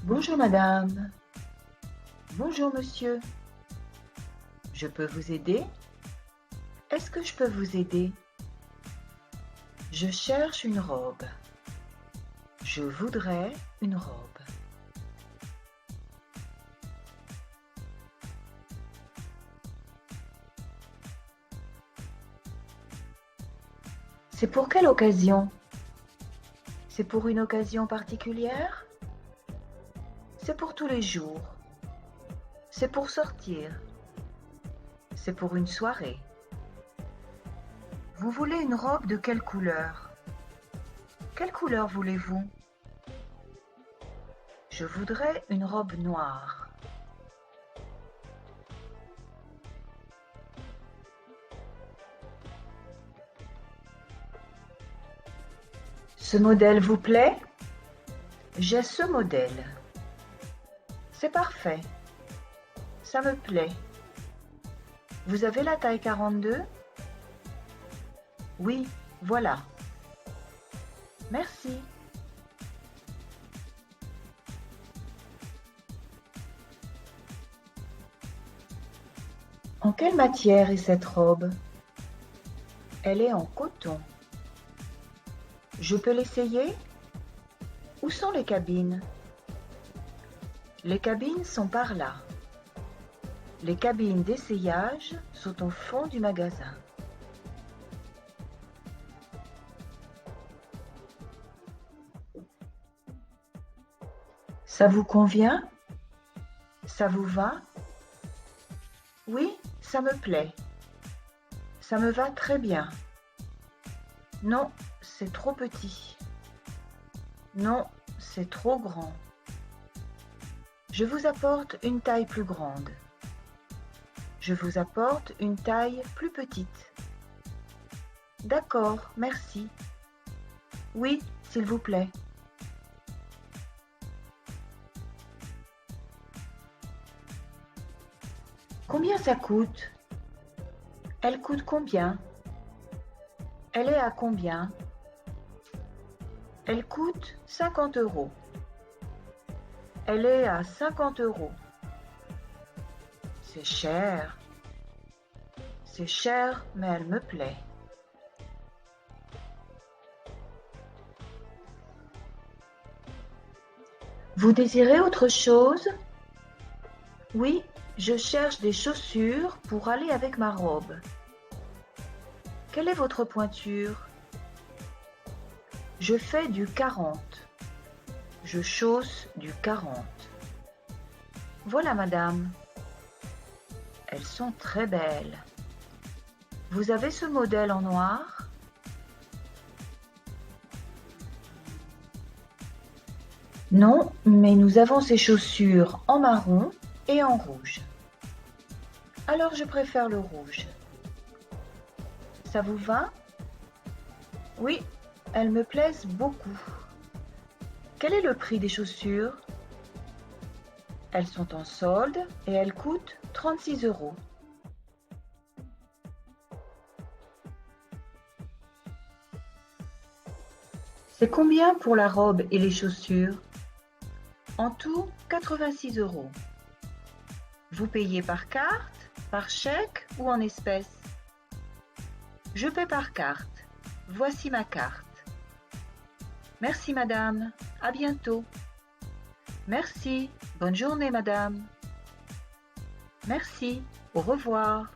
Bonjour madame. Bonjour monsieur. Je peux vous aider? Est-ce que je peux vous aider? Je cherche une robe. Je voudrais une robe. C'est pour quelle occasion? C'est pour une occasion particulière? C'est pour tous les jours. C'est pour sortir. C'est pour une soirée. Vous voulez une robe de quelle couleur? Quelle couleur voulez-vous? Je voudrais une robe noire. Ce modèle vous plaît? J'ai ce modèle. C'est parfait. Ça me plaît. Vous avez la taille 42? Oui, voilà. Merci. En quelle matière est cette robe? Elle est en coton. Je peux l'essayer? Où sont les cabines? Les cabines sont par là. Les cabines d'essayage sont au fond du magasin. Ça vous convient? Ça vous va? Oui, ça me plaît. Ça me va très bien. Non, c'est trop petit. Non, c'est trop grand. Je vous apporte une taille plus grande. Je vous apporte une taille plus petite. D'accord, merci. Oui, s'il vous plaît. Combien ça coûte? Elle coûte combien? Elle est à combien? Elle coûte 50 €. Elle est à 50 €. C'est cher. C'est cher, mais elle me plaît. Vous désirez autre chose? Oui, je cherche des chaussures pour aller avec ma robe. Quelle est votre pointure? Je fais du 40. Je chausse du 40. Voilà, madame. Elles sont très belles. Vous avez ce modèle en noir? Non, mais nous avons ces chaussures en marron et en rouge. Alors je préfère le rouge. Ça vous va? Oui, elles me plaisent beaucoup. Quel est le prix des chaussures? Elles sont en solde et elles coûtent 36 €. C'est combien pour la robe et les chaussures? En tout, 86 €. Vous payez par carte, par chèque ou en espèces? Je paie par carte. Voici ma carte. Merci madame, à bientôt. Merci, bonne journée madame. Merci, au revoir.